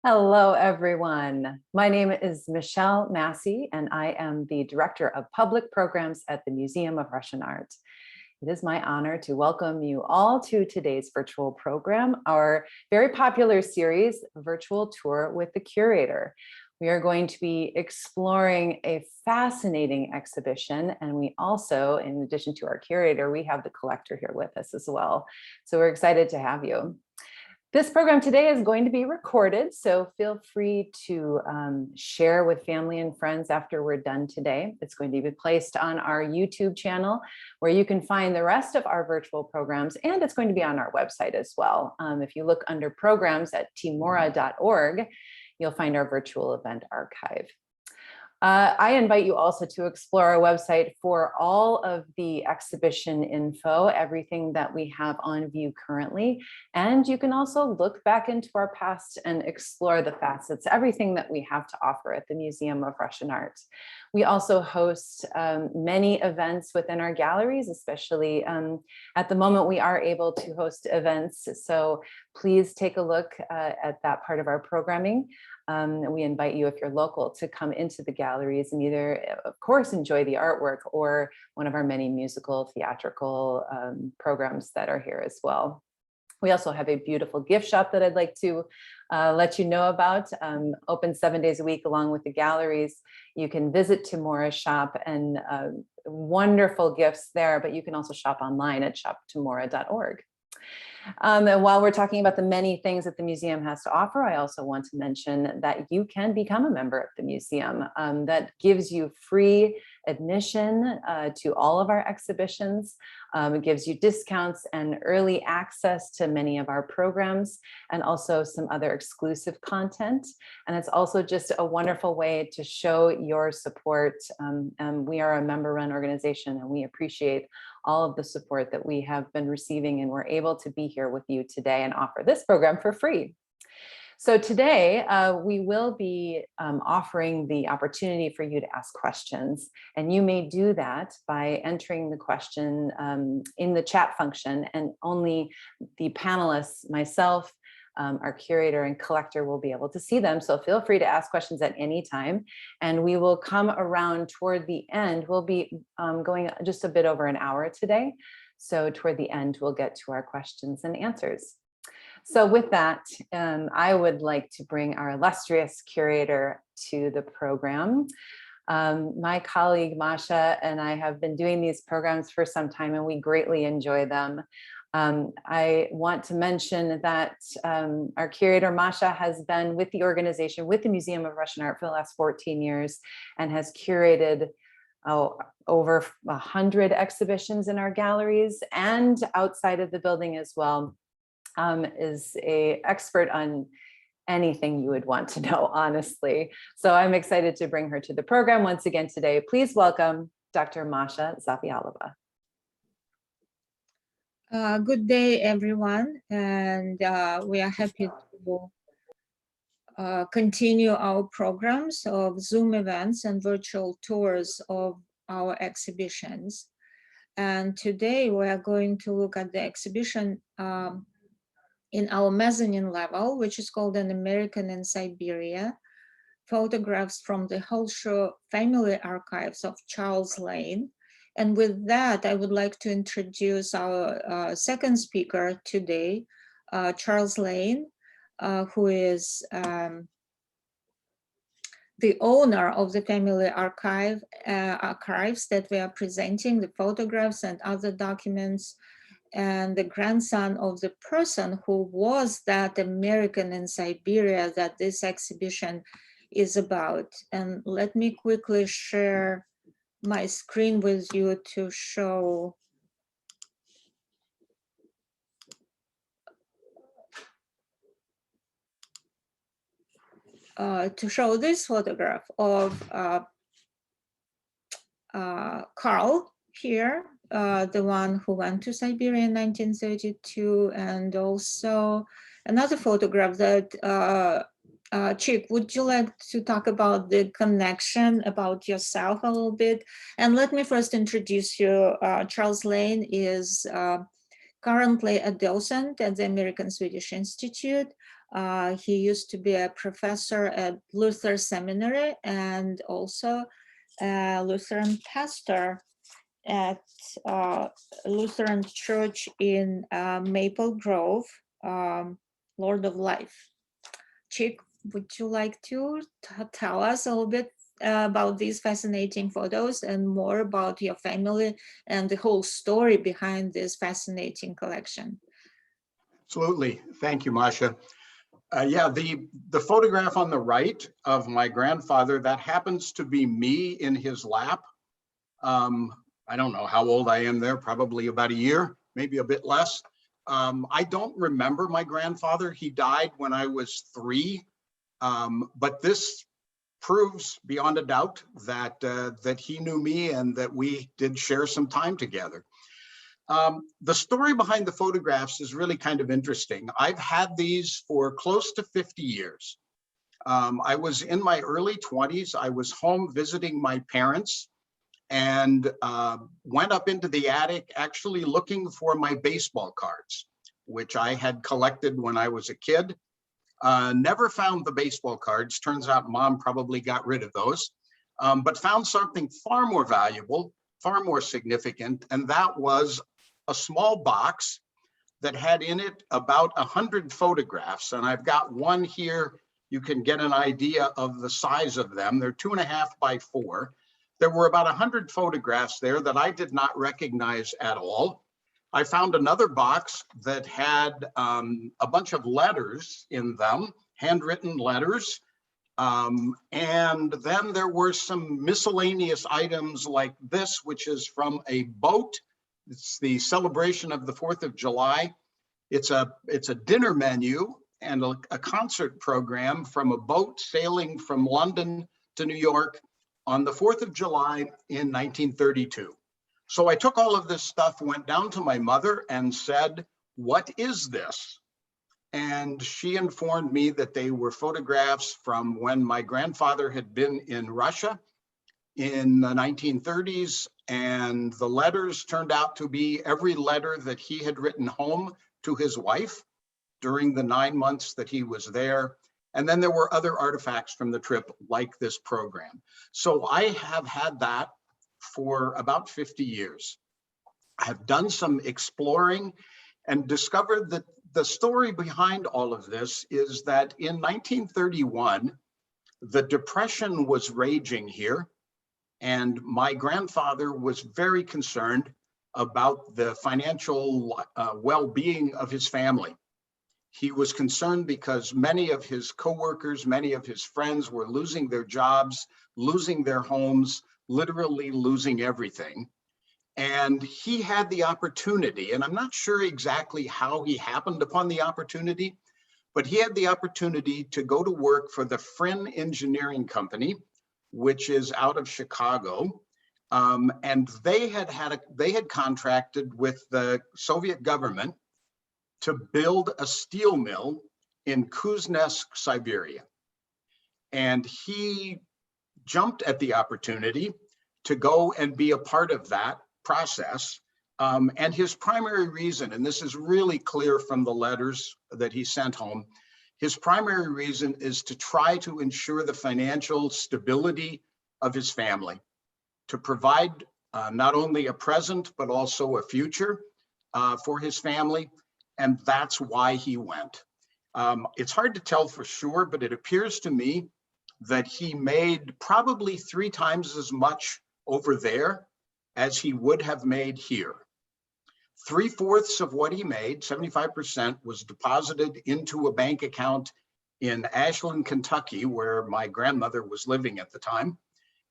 Hello, everyone. My name is Michelle Massey, and I am the Director of Public Programs at the Museum of Russian Art. It is my honor to welcome you all to today's virtual program, our very popular series, Virtual Tour with the Curator. We are going to be exploring a fascinating exhibition, and we also, in addition to our curator, we have the collector here with us as well. So we're excited to have you. This program today is going to be recorded, so feel free to share with family and friends after we're done today. It's going to be placed on our YouTube channel where you can find the rest of our virtual programs, and it's going to be on our website as well. If you look under programs at TMORA.org, you'll find our virtual event archive. I invite you also to explore our website for all of the exhibition info, everything that we have on view currently. And you can also look back into our past and explore the facets, everything that we have to offer at the Museum of Russian Art. We also host many events within our galleries, especially at the moment we are able to host events. So please take a look at that part of our programming. We invite you, if you're local, to come into the galleries and either, of course, enjoy the artwork or one of our many musical, theatrical programs that are here as well. We also have a beautiful gift shop that I'd like to let you know about, open 7 days a week along with the galleries. You can visit TMORA's shop and wonderful gifts there, but you can also shop online at shoptomora.org. And while we're talking about the many things that the museum has to offer, I also want to mention that you can become a member of the museum. That gives you free admission to all of our exhibitions. It gives you discounts and early access to many of our programs, and also some other exclusive content. And it's also just a wonderful way to show your support. We are a member-run organization, and we appreciate all of the support that we have been receiving, and we're able to be here with you today and offer this program for free. So today we will be offering the opportunity for you to ask questions, and you may do that by entering the question in the chat function, and only the panelists, myself, our curator and collector, will be able to see them. So feel free to ask questions at any time, and we will come around toward the end. We'll be going just a bit over an hour today. So toward the end, we'll get to our questions and answers. So with that, I would like to bring our illustrious curator to the program. My colleague Masha and I have been doing these programs for some time, and we greatly enjoy them. I want to mention that our curator Masha has been with the organization, with the Museum of Russian Art, for the last 14 years, and has curated over 100 exhibitions in our galleries and outside of the building as well. Is an expert on anything you would want to know, honestly. So I'm excited to bring her to the program once again today. Please welcome Dr. Masha Zavialova. Good day, everyone, and we are happy to continue our programs of Zoom events and virtual tours of our exhibitions. And today we are going to look at the exhibition in our mezzanine level, which is called An American in Siberia, photographs from the Holschuh family archives of Charles Lane. And with that, I would like to introduce our second speaker today, Charles Lane, who is the owner of the family archives that we are presenting, the photographs and other documents, and the grandson of the person who was that American in Siberia that this exhibition is about. And let me quickly share my screen with you to show this photograph of Carl here, the one who went to Siberia in 1932, and also another photograph that Chick, would you like to talk about the connection, about yourself a little bit? And let me first introduce you. Charles Lane is currently a docent at the American Swedish Institute, He used to be a professor at Luther Seminary and also a Lutheran pastor at Lutheran Church in Maple Grove, Lord of Life. Chick, would you like to tell us a little bit about these fascinating photos and more about your family and the whole story behind this fascinating collection? Absolutely. Thank you, Masha. Yeah, the photograph on the right of my grandfather, that happens to be me in his lap. I don't know how old I am there, probably about a year, maybe a bit less. I don't remember my grandfather. He died when I was 3, but this proves beyond a doubt that that he knew me and that we did share some time together. The story behind the photographs is really kind of interesting. I've had these for close to 50 years. I was in my early 20s. I was home visiting my parents and went up into the attic actually looking for my baseball cards, which I had collected when I was a kid. Never found the baseball cards. Turns out Mom probably got rid of those, but found something far more valuable, far more significant, and that was a small box that had in it about 100 photographs. And I've got one here. You can get an idea of the size of them. They're 2.5 by 4. There were about 100 photographs there that I did not recognize at all. I found another box that had a bunch of letters in them, handwritten letters. And then there were some miscellaneous items like this, which is from a boat. It's the celebration of the 4th of July. It's a dinner menu and a concert program from a boat sailing from London to New York on the 4th of July in 1932. So I took all of this stuff, went down to my mother and said, "What is this?" And she informed me that they were photographs from when my grandfather had been in Russia in the 1930s. And the letters turned out to be every letter that he had written home to his wife during the 9 months that he was there. And then there were other artifacts from the trip like this program. So I have had that for about 50 years. I have done some exploring and discovered that the story behind all of this is that in 1931, the Depression was raging here, and my grandfather was very concerned about the financial well-being of his family. He was concerned because many of his coworkers, many of his friends were losing their jobs, losing their homes, literally losing everything. And he had the opportunity, and I'm not sure exactly how he happened upon the opportunity, but he had the opportunity to go to work for the Freyn Engineering Company, which is out of Chicago. And they had contracted with the Soviet government to build a steel mill in Kuznetsk, Siberia. And he jumped at the opportunity to go and be a part of that process. And his primary reason, and this is really clear from the letters that he sent home, his primary reason is to try to ensure the financial stability of his family, to provide not only a present, but also a future for his family. And that's why he went. It's hard to tell for sure, but it appears to me that he made probably 3 times as much over there as he would have made here. 3/4 of what he made, 75%, was deposited into a bank account in Ashland, Kentucky, where my grandmother was living at the time.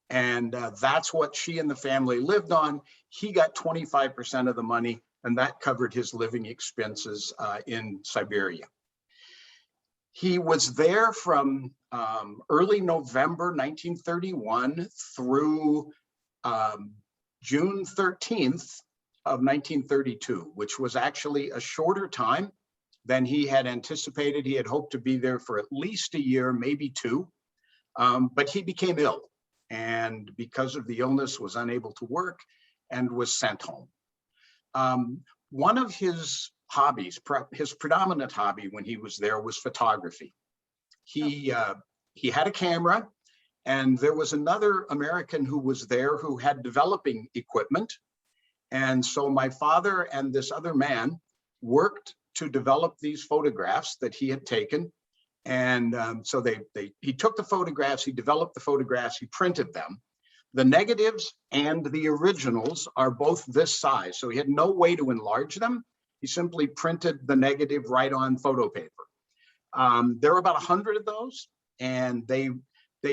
And that's what she and the family lived on. He got 25% of the money, and that covered his living expenses in Siberia. He was there from early November 1931 through June 13th of 1932, which was actually a shorter time than he had anticipated. He had hoped to be there for at least a year, maybe 2, but he became ill, and because of the illness was unable to work and was sent home. One of his hobbies. His predominant hobby when he was there was photography. He had a camera, and there was another American who was there who had developing equipment. And so my father and this other man worked to develop these photographs that he had taken. And so he took the photographs, he developed the photographs, he printed them. The negatives and the originals are both this size. So he had no way to enlarge them. He simply printed the negative right on photo paper. There are about 100 of those, and they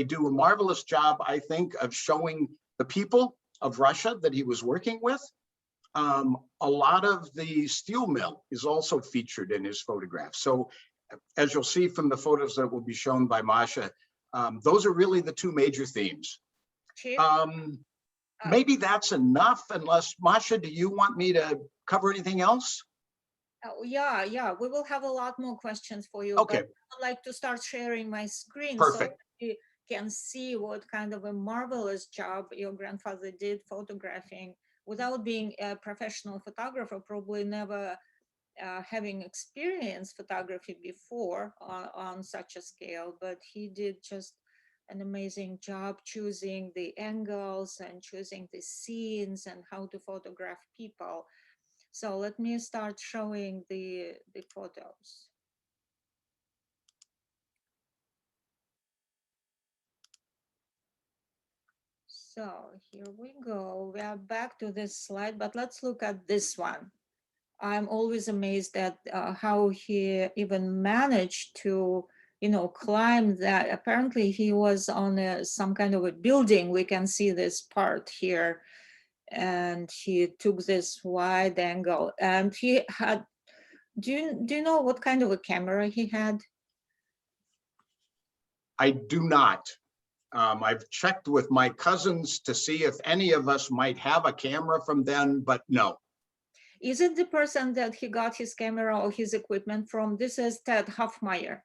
do a marvelous job, I think, of showing the people of Russia that he was working with. A lot of the steel mill is also featured in his photographs. So as you'll see from the photos that will be shown by Masha, those are really the two major themes. Maybe that's enough, unless, Masha, do you want me to cover anything else? Yeah, we will have a lot more questions for you. Okay. But I'd like to start sharing my screen. Perfect. So you can see what kind of a marvelous job your grandfather did photographing without being a professional photographer, probably never having experienced photography before on such a scale, but he did just an amazing job choosing the angles and choosing the scenes and how to photograph people. So let me start showing the photos. So here we go. We are back to this slide, but let's look at this one. I'm always amazed at how he even managed to, climb that. Apparently he was on some kind of a building. We can see this part here. And he took this wide angle, and he had, do you know what kind of a camera he had? I do not. I've checked with my cousins to see if any of us might have a camera from then, but no. Is it the person that he got his camera or his equipment from? This is Ted Hoffmeyer.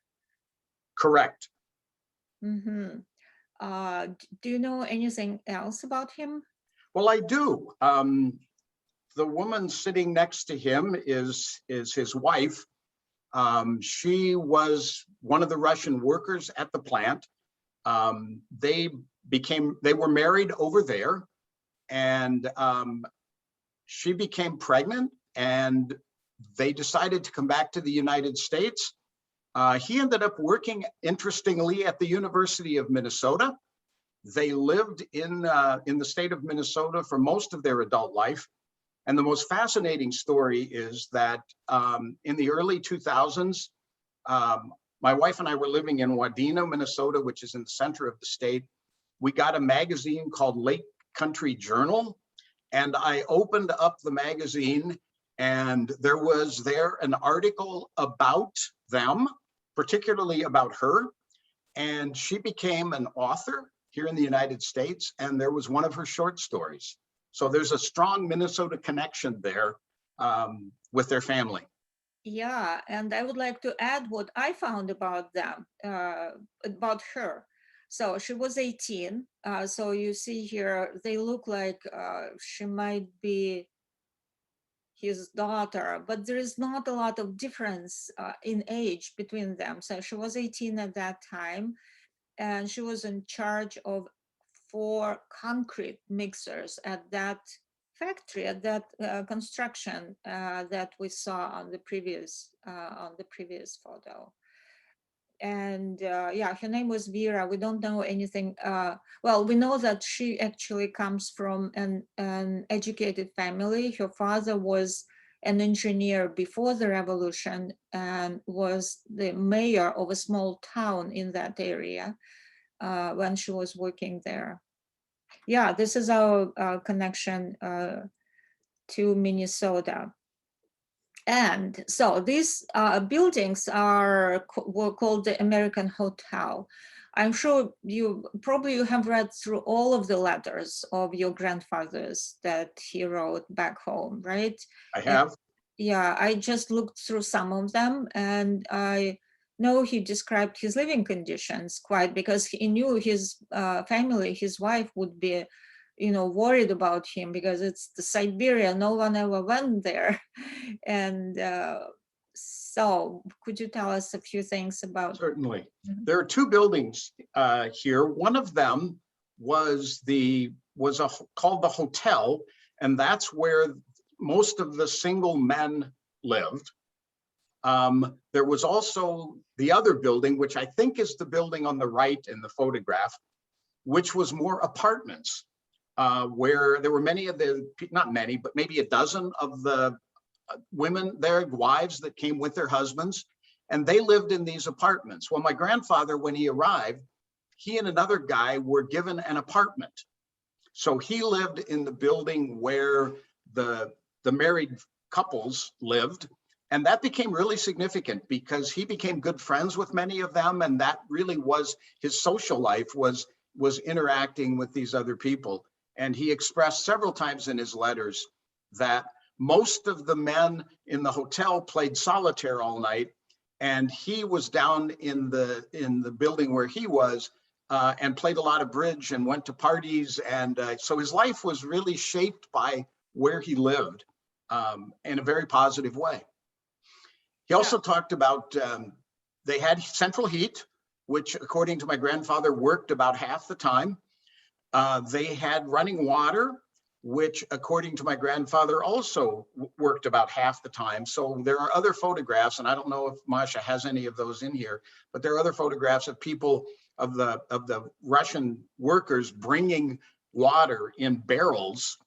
Correct. Mm-hmm. Do you know anything else about him? Well, I do. The woman sitting next to him is his wife. She was one of the Russian workers at the plant. They were married over there, and she became pregnant, and they decided to come back to the United States. He ended up working, interestingly, at the University of Minnesota. They lived in the state of Minnesota for most of their adult life. And the most fascinating story is that in the early 2000s, my wife and I were living in Wadena, Minnesota, which is in the center of the state. We got a magazine called Lake Country Journal, and I opened up the magazine, and there was an article about them, particularly about her, and she became an author here in the United States, and there was one of her short stories. So there's a strong Minnesota connection there with their family. Yeah, and I would like to add what I found about them, about her. So she was 18. So you see here, they look like she might be his daughter, but there is not a lot of difference in age between them. So she was 18 at that time, and she was in charge of 4 concrete mixers at that factory, at that construction that we saw on the previous photo. And yeah, her name was Vera. We don't know anything. Well, we know that she actually comes from an educated family. Her father was an engineer before the revolution and was the mayor of a small town in that area when she was working there. Yeah, this is our connection to Minnesota. And so these buildings were called the American Hotel. I'm sure you have read through all of the letters of your grandfathers that he wrote back home, right? I have. Yeah, I just looked through some of them, and I know he described his living conditions quite, because he knew his family, his wife would be, worried about him because it's the Siberia. No one ever went there. And so could you tell us a few things about? Certainly. Mhm. There are two buildings here. One of them was called the hotel, and that's where most of the single men lived. There was also the other building, which I think is the building on the right in the photograph, which was more apartments, where there were many of not many, but maybe a dozen of the women, their wives that came with their husbands, and they lived in these apartments. Well, my grandfather, when he arrived, he and another guy were given an apartment. So he lived in the building where the married couples lived. And that became really significant because he became good friends with many of them. And that really was his social life, was interacting with these other people. And he expressed several times in his letters that most of the men in the hotel played solitaire all night. And he was down in the building where he was and played a lot of bridge and went to parties. And so his life was really shaped by where he lived in a very positive way. He also talked about they had central heat, which according to my grandfather worked about half the time. They had running water, which according to my grandfather also worked about half the time. So there are other photographs, and I don't know if Masha has any of those in here, but there are other photographs of people, of the Russian workers bringing water in barrels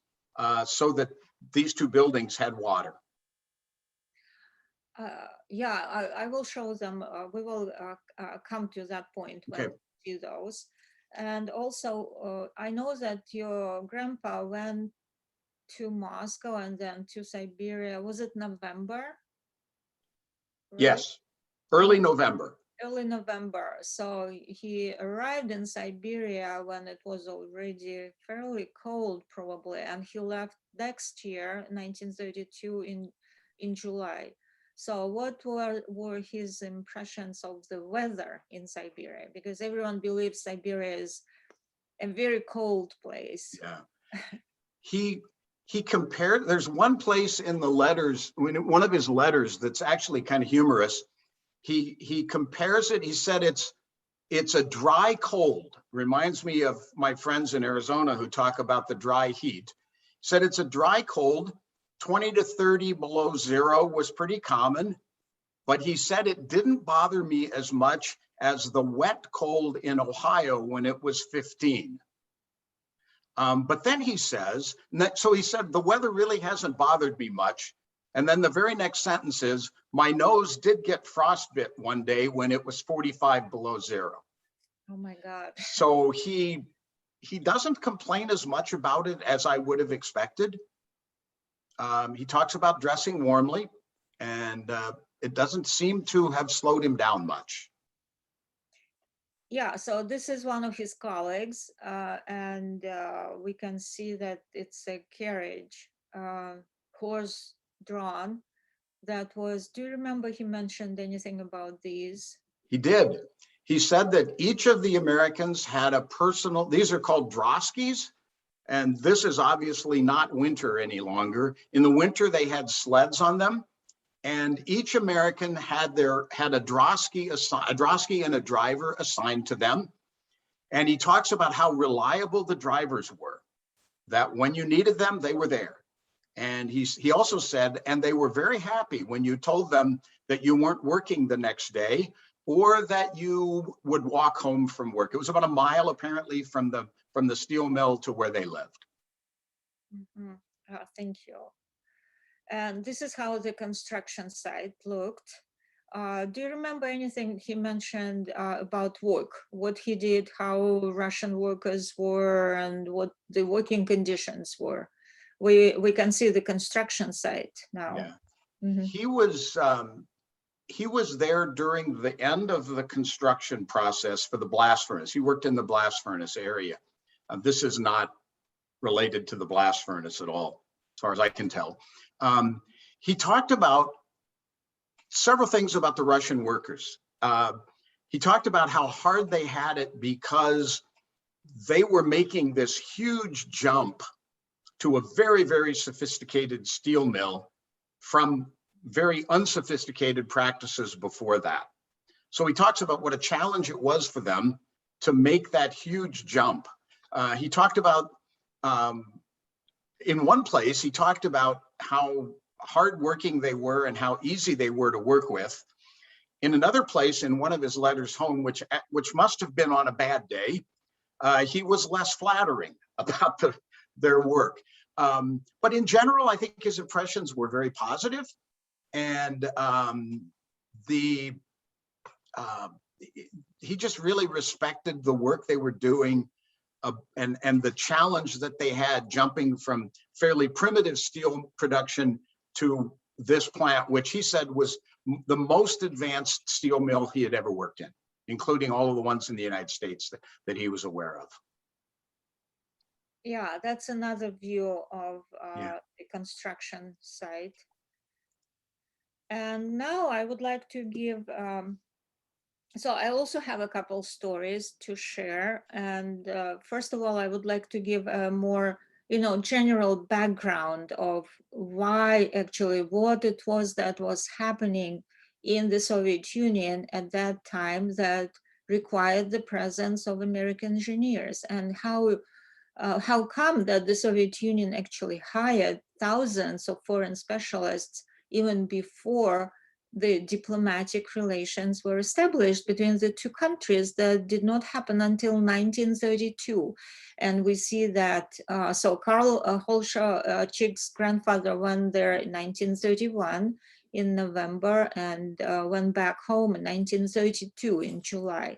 so that these two buildings had water. Yeah, I will show them. We will come to that point when we do those. And also, I know that your grandpa went to Moscow and then to Siberia. Was it November? Right? Yes, early November. Early November. So he arrived in Siberia when it was already fairly cold, probably, and he left next year, 1932, in July. So what were his impressions of the weather in Siberia? Because everyone believes Siberia is a very cold place. Yeah. He compared, there's one place in the letters, one of his letters that's actually kind of humorous. He compares it, he said it's a dry cold. Reminds me of my friends in Arizona who talk about the dry heat. He said it's a dry cold. 20 to 30 below zero was pretty common, but he said it didn't bother me as much as the wet cold in Ohio when it was 15. But then he says, so he said, the weather really hasn't bothered me much. And then the very next sentence is, my nose did get frostbit one day when it was 45 below zero. Oh my God. So he doesn't complain as much about it as I would have expected. He talks about dressing warmly, and it doesn't seem to have slowed him down much. Yeah, so this is one of his colleagues, and we can see that it's a carriage, horse-drawn. That was, do you remember he mentioned anything about these? He did. He said that each of the Americans had a personal, these are called Droskies, and this is obviously not winter any longer. In the winter, they had sleds on them, and each American had a Drosky and a driver assigned to them. And he talks about how reliable the drivers were, that when you needed them, they were there. And he also said, and they were very happy when you told them that you weren't working the next day or that you would walk home from work. It was about a mile apparently from the steel mill to where they lived. Mm-hmm. Thank you. And this is how the construction site looked. Do you remember anything he mentioned about work, what he did, how Russian workers were, and what the working conditions were? We can see the construction site now. Yeah. Mm-hmm. He was there during the end of the construction process for the blast furnace. He worked in the blast furnace area. This is not related to the blast furnace at all, as far as I can tell. He talked about several things about the Russian workers. He talked about how hard they had it because they were making this huge jump to a very, very sophisticated steel mill from very unsophisticated practices before that. So he talks about what a challenge it was for them to make that huge jump. He talked about, in one place, he talked about how hardworking they were and how easy they were to work with. In another place, in one of his letters home, which must have been on a bad day, he was less flattering about their work. But in general, I think his impressions were very positive, and he just really respected the work they were doing, and the challenge that they had jumping from fairly primitive steel production to this plant, which he said was the most advanced steel mill he had ever worked in, including all of the ones in the United States that he was aware of. Yeah, that's another view of the construction site. And now I would like to give, so I also have a couple stories to share. And first of all, I would like to give a more, general background of why actually what it was that was happening in the Soviet Union at that time that required the presence of American engineers, and how come that the Soviet Union actually hired thousands of foreign specialists even before the diplomatic relations were established between the two countries. That did not happen until 1932. And we see that, so Carl Holschuh, Chick's grandfather, went there in 1931 in November, and went back home in 1932 in July.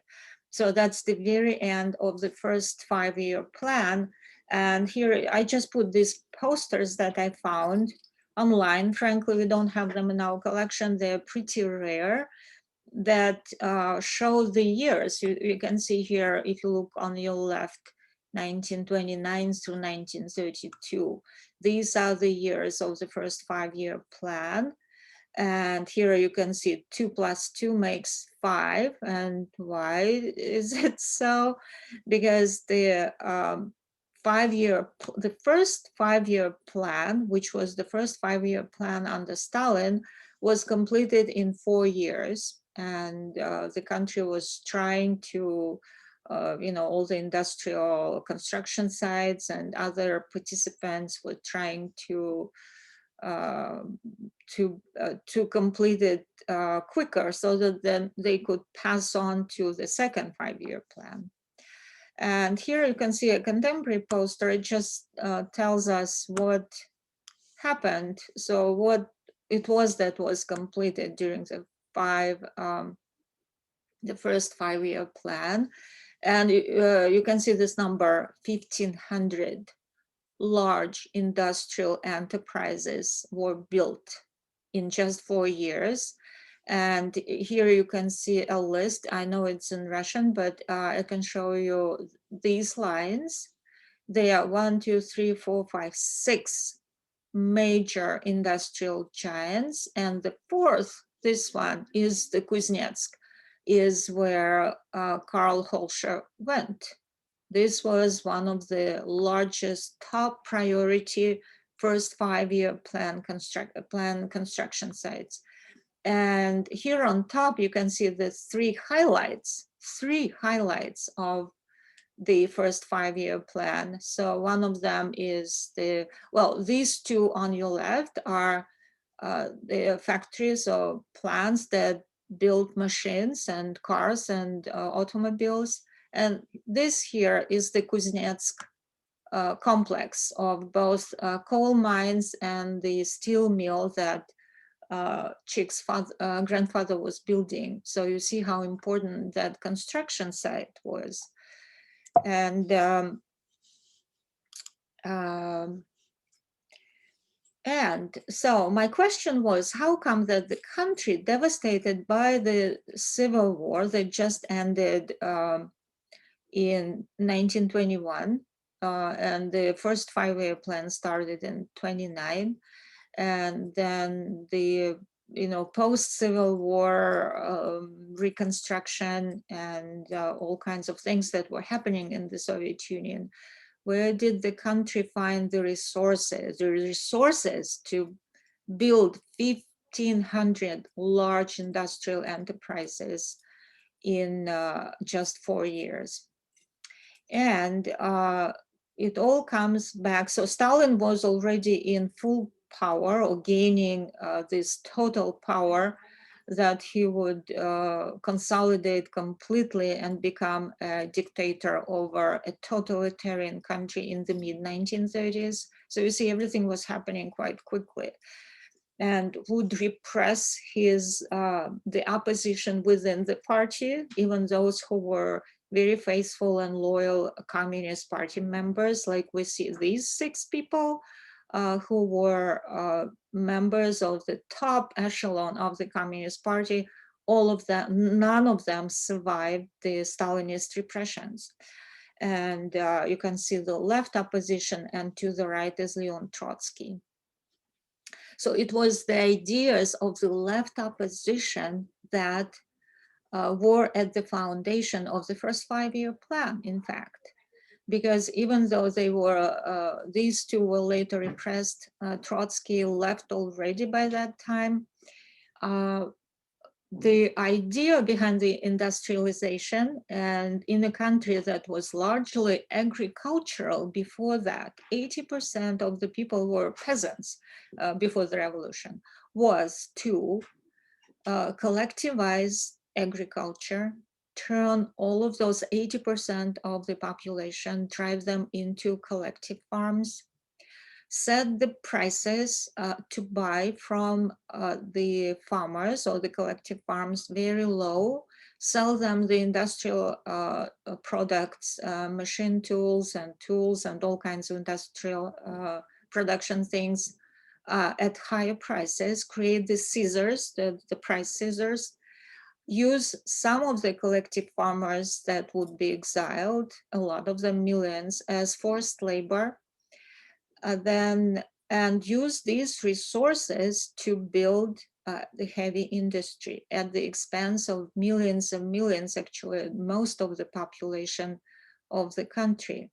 So that's the very end of the first 5-year plan. And here I just put these posters that I found online. Frankly, we don't have them in our collection. They're pretty rare, that show the years. You can see here, if you look on your left, 1929 through 1932. These are the years of the first 5-year plan. And here you can see 2 + 2 makes 5. And why is it so? Because the first 5-year plan, which was the first 5-year plan under Stalin, was completed in 4 years. And the country was trying to, all the industrial construction sites and other participants were trying to complete it quicker, so that then they could pass on to the second 5-year plan. And here you can see a contemporary poster. It just tells us what happened. So what it was that was completed during the first 5-year plan. And you can see this number, 1,500 large industrial enterprises were built in just 4 years. And here you can see a list. I know it's in Russian, but I can show you these lines. They are 1, 2, 3, 4, 5, 6 major industrial giants. And the fourth, this one, is the Kuznetsk, is where Carl Holschuh went. This was one of the largest, top priority first 5-year plan construction sites. And here on top, you can see the three highlights of the first 5-year plan. So one of them is these two on your left are the factories or plants that build machines and cars and automobiles. And this here is the Kuznetsk complex of both coal mines and the steel mill that Chick's grandfather was building. So you see how important that construction site was. And so my question was, how come that the country devastated by the civil war that just ended in 1921, and the first 5-year plan started in 29, and then the post-Civil War reconstruction and all kinds of things that were happening in the Soviet Union. Where did the country find the resources to build 1,500 large industrial enterprises in just 4 years? And it all comes back. So Stalin was already in full power, or gaining this total power that he would consolidate completely and become a dictator over a totalitarian country in the mid-1930s. So you see, everything was happening quite quickly, and would repress the opposition within the party, even those who were very faithful and loyal Communist Party members. Like we see these 6 people who were members of the top echelon of the Communist Party. All of them, none of them survived the Stalinist repressions. And you can see the left opposition, and to the right is Leon Trotsky. So it was the ideas of the left opposition that were at the foundation of the first 5-year plan, in fact. Because even though they were, these 2 were later repressed, Trotsky left already by that time. The idea behind the industrialization, and in a country that was largely agricultural before that, 80% of the people were peasants before the revolution, was to collectivize agriculture, turn all of those 80% of the population, drive them into collective farms, set the prices to buy from the farmers or the collective farms very low, sell them the industrial products, machine tools and all kinds of industrial production things at higher prices, create the scissors, the price scissors, use some of the collective farmers that would be exiled, a lot of them, millions, as forced labor, and use these resources to build the heavy industry at the expense of millions and millions, actually most of the population of the country.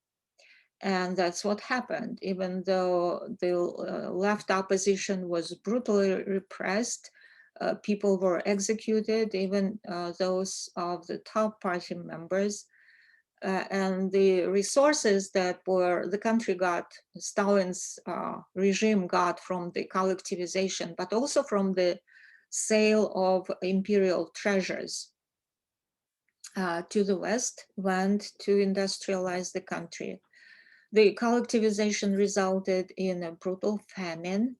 And that's what happened. Even though the left opposition was brutally repressed, people were executed, even those of the top party members. And the resources that the country got, Stalin's regime got from the collectivization, but also from the sale of imperial treasures to the West, went to industrialize the country. The collectivization resulted in a brutal famine,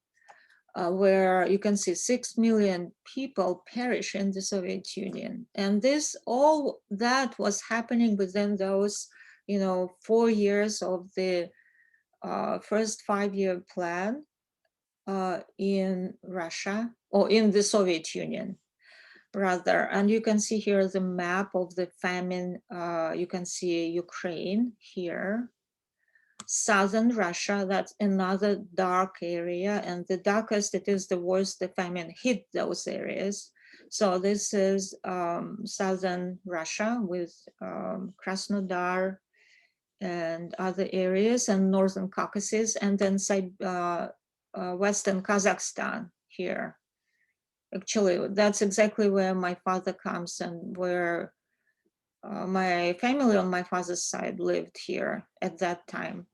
where you can see 6 million people perish in the Soviet Union. And all that was happening within those, 4 years of the first 5-year plan in Russia, or in the Soviet Union, rather. And you can see here the map of the famine. You can see Ukraine here. Southern Russia, that's another dark area, and the darkest it is, the worse the famine hit those areas. So this is southern Russia with Krasnodar and other areas, and northern Caucasus, and then western Kazakhstan here. Actually, that's exactly where my father comes, and where my family on my father's side lived here at that time.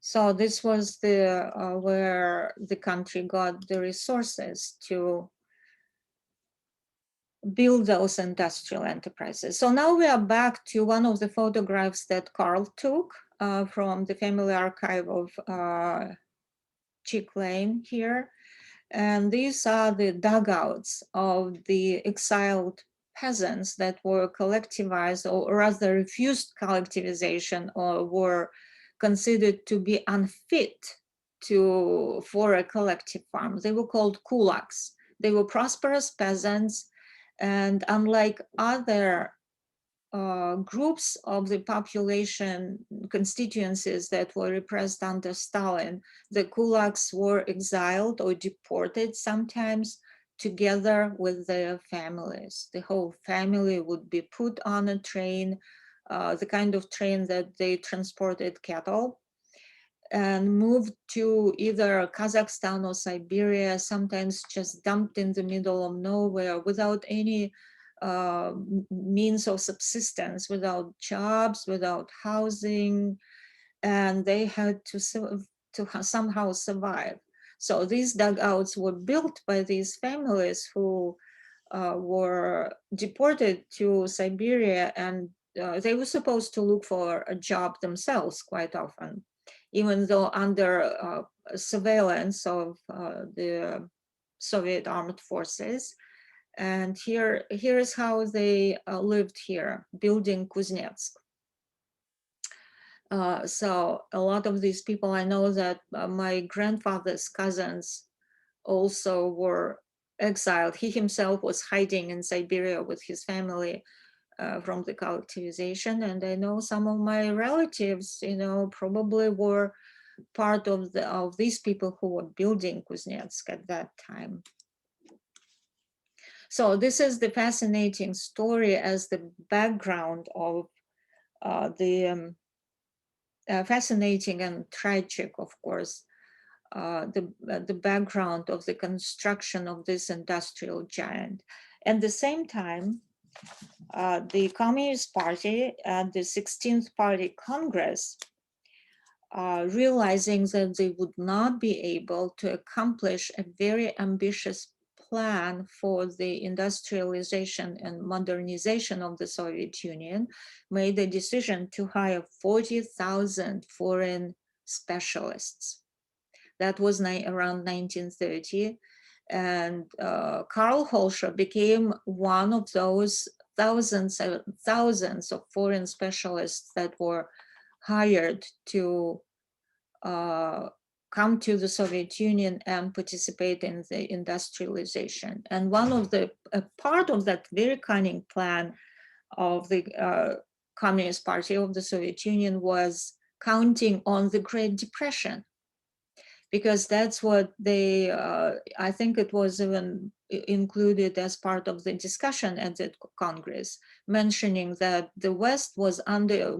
So this was where the country got the resources to build those industrial enterprises. So now we are back to one of the photographs that Carl took from the family archive of Chick Lane here. And these are the dugouts of the exiled peasants that were collectivized, or rather refused collectivization, or were considered to be unfit for a collective farm. They were called kulaks. They were prosperous peasants, and unlike other groups of the population constituencies that were repressed under Stalin. The kulaks were exiled or deported sometimes together with their families. The whole family would be put on a train, the kind of train that they transported cattle, and moved to either Kazakhstan or Siberia, sometimes just dumped in the middle of nowhere without any means of subsistence, without jobs, without housing, and they had to somehow survive. So these dugouts were built by these families who were deported to Siberia, and they were supposed to look for a job themselves quite often, even though under surveillance of the Soviet armed forces. And here is how they lived here, building Kuznetsk. So a lot of these people, I know that my grandfather's cousins also were exiled. He himself was hiding in Siberia with his family from the collectivization. And I know some of my relatives, probably were part of these people who were building Kuznetsk at that time. So this is the fascinating story as the background of the fascinating and tragic, of course, the background of the construction of this industrial giant. At the same time, the Communist Party at the 16th Party Congress, realizing that they would not be able to accomplish a very ambitious plan for the industrialization and modernization of the Soviet Union, made the decision to hire 40,000 foreign specialists. That was around 1930. And Carl Holschuh became one of those thousands of foreign specialists that were hired to come to the Soviet Union and participate in the industrialization. And one of a part of that very cunning plan of the Communist Party of the Soviet Union was counting on the Great Depression, because that's what they, I think it was even included as part of the discussion at the Congress, mentioning that the West was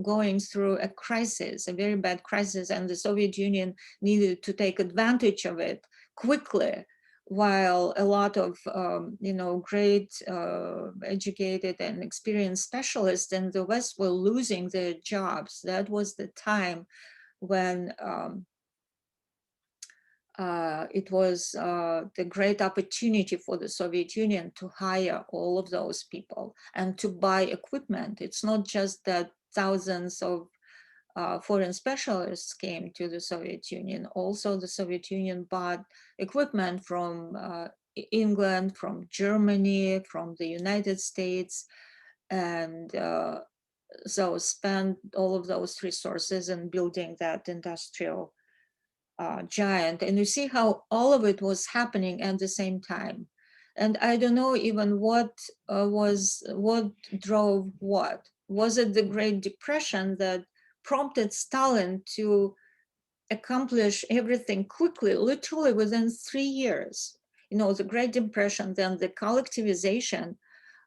going through a crisis, a very bad crisis, and the Soviet Union needed to take advantage of it quickly, while a lot of, great educated and experienced specialists in the West were losing their jobs. That was the time when it was the great opportunity for the Soviet Union to hire all of those people and to buy equipment. It's not just that thousands of foreign specialists came to the Soviet Union. Also, the Soviet Union bought equipment from England, from Germany, from the United States, and so spent all of those resources in building that industrial giant. And you see how all of it was happening at the same time. And I don't know even what drove what. Was it the Great Depression that prompted Stalin to accomplish everything quickly, literally within 3 years? The Great Depression, then the collectivization,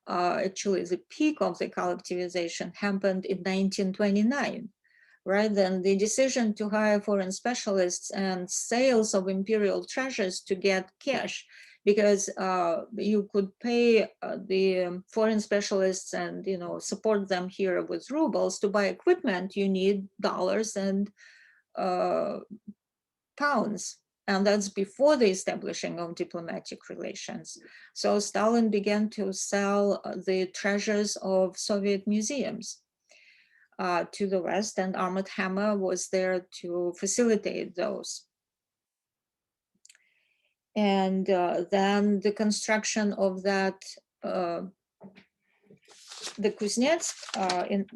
actually the peak of the collectivization happened in 1929. Right, then the decision to hire foreign specialists and sales of imperial treasures to get cash, because you could pay the foreign specialists and support them here with rubles. To buy equipment, you need dollars and pounds, and that's before the establishing of diplomatic relations. So Stalin began to sell the treasures of Soviet museums to the West, and Armored Hammer was there to facilitate those. And then the construction of that, the Kuznetsk, in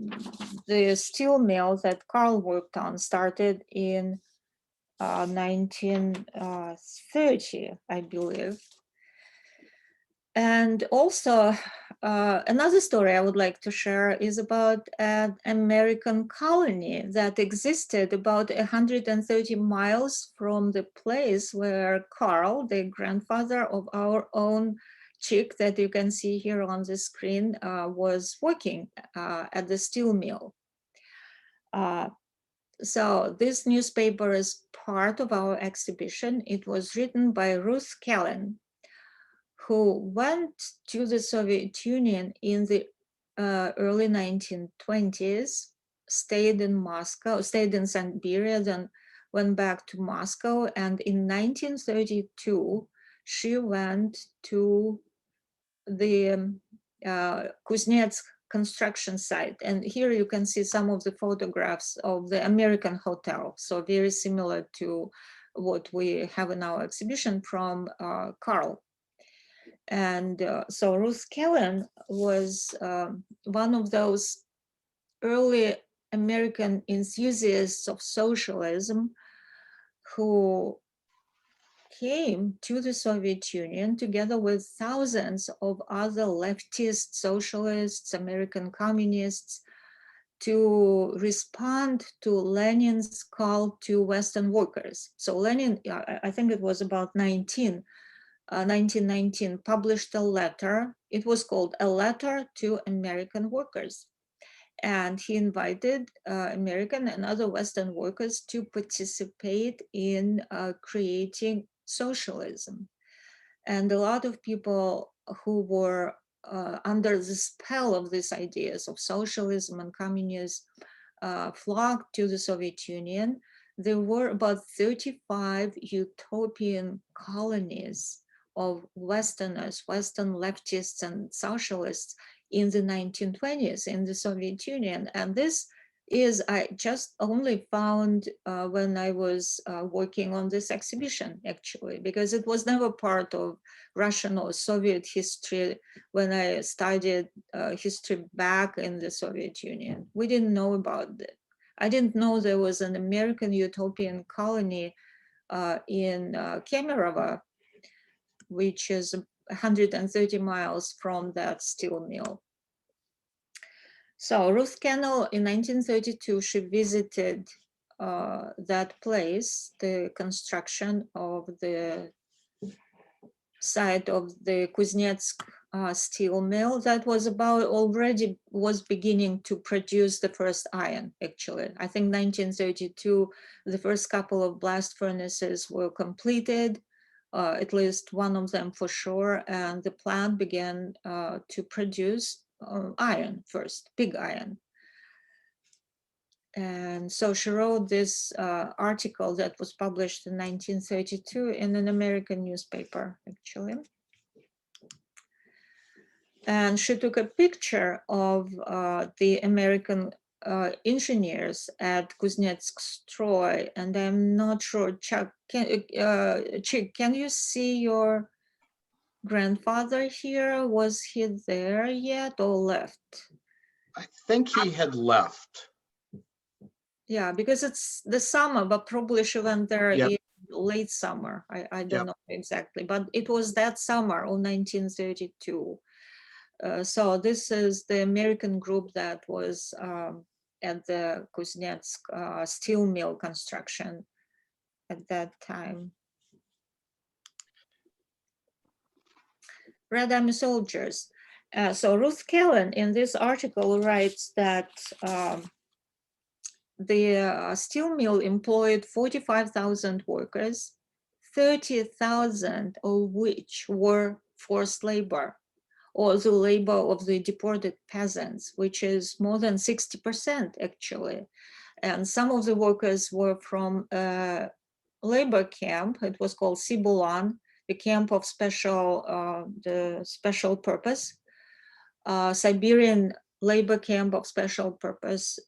the steel mill that Carl worked on, started in 1930, I believe. And also, Another story I would like to share is about an American colony that existed about 130 miles from the place where Carl, the grandfather of our own chick that you can see here on the screen, was working at the steel mill. So this newspaper is part of our exhibition. It was written by Ruth Kennel, who went to the Soviet Union in the early 1920s, stayed in Moscow, stayed in Siberia, then went back to Moscow. And in 1932, she went to the Kuznetsk construction site. And here you can see some of the photographs of the American hotel. So very similar to what we have in our exhibition from Carl. And so Ruth Kennel was one of those early American enthusiasts of socialism who came to the Soviet Union together with thousands of other leftist socialists, American communists, to respond to Lenin's call to Western workers. So Lenin, I think it was about 1919, published a letter. It was called A Letter to American Workers. And he invited American and other Western workers to participate in creating socialism. And a lot of people who were under the spell of these ideas of socialism and communism flocked to the Soviet Union. There were about 35 utopian colonies of Westerners, Western leftists and socialists in the 1920s in the Soviet Union. And this is, I just only found when I was working on this exhibition, actually, because it was never part of Russian or Soviet history when I studied history back in the Soviet Union. We didn't know about it. I didn't know there was an American utopian colony in Kemerovo, which is 130 miles from that steel mill. So Ruth Kennel, in 1932, she visited that place, the construction of the site of the Kuznetsk steel mill that was already beginning to produce the first iron, actually. I think 1932, the first couple of blast furnaces were completed, at least one of them for sure, and the plant began to produce iron first, pig iron. And so she wrote this article that was published in 1932 in an American newspaper, actually. And she took a picture of the American engineers at Kuznetsk Stroy. And I'm not sure, Chuck, can you see your grandfather here? Was he there yet or left? I think he had left. Yeah, because it's the summer, but probably she went there Yep. in late summer. I don't Yep. know exactly, but it was that summer of 1932. So this is the American group that was at the Kuznetsk steel mill construction at that time. Red Army soldiers. So Ruth Kennel in this article writes that the steel mill employed 45,000 workers, 30,000 of which were forced labor, or the labor of the deported peasants, which is more than 60% actually. And some of the workers were from a labor camp. It was called Sibulan, the camp of the special purpose, Siberian labor camp of special purpose.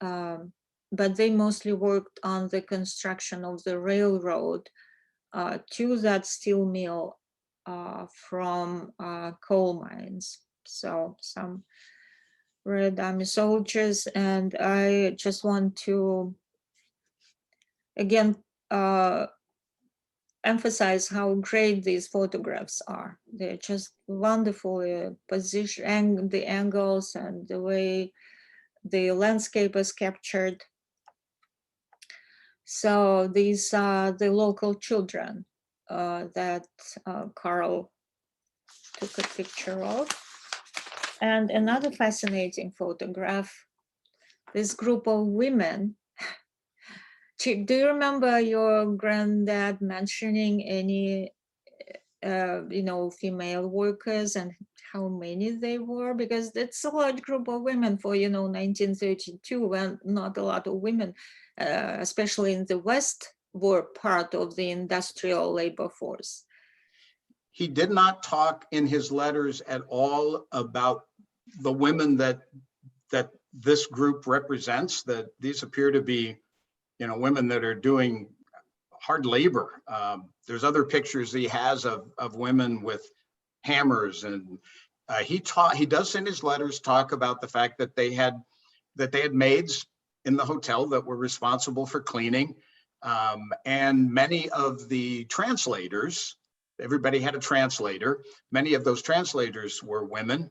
But they mostly worked on the construction of the railroad to that steel mill from coal mines. So some Red Army soldiers. And I just want to, again, emphasize how great these photographs are. They're just wonderfully positioned, the angles and the way the landscape is captured. So these are the local children that Carl took a picture of. And another fascinating photograph, this group of women. Do you remember your granddad mentioning any, female workers and how many they were? Because it's a large group of women for, 1932, when not a lot of women, especially in the West, were part of the industrial labor force. He did not talk in his letters at all about the women that this group represents, that these appear to be women that are doing hard labor. There's other pictures he has of women with hammers, and he does in his letters talk about the fact that they had maids in the hotel that were responsible for cleaning, and many of the translators, everybody had a translator. Many of those translators were women.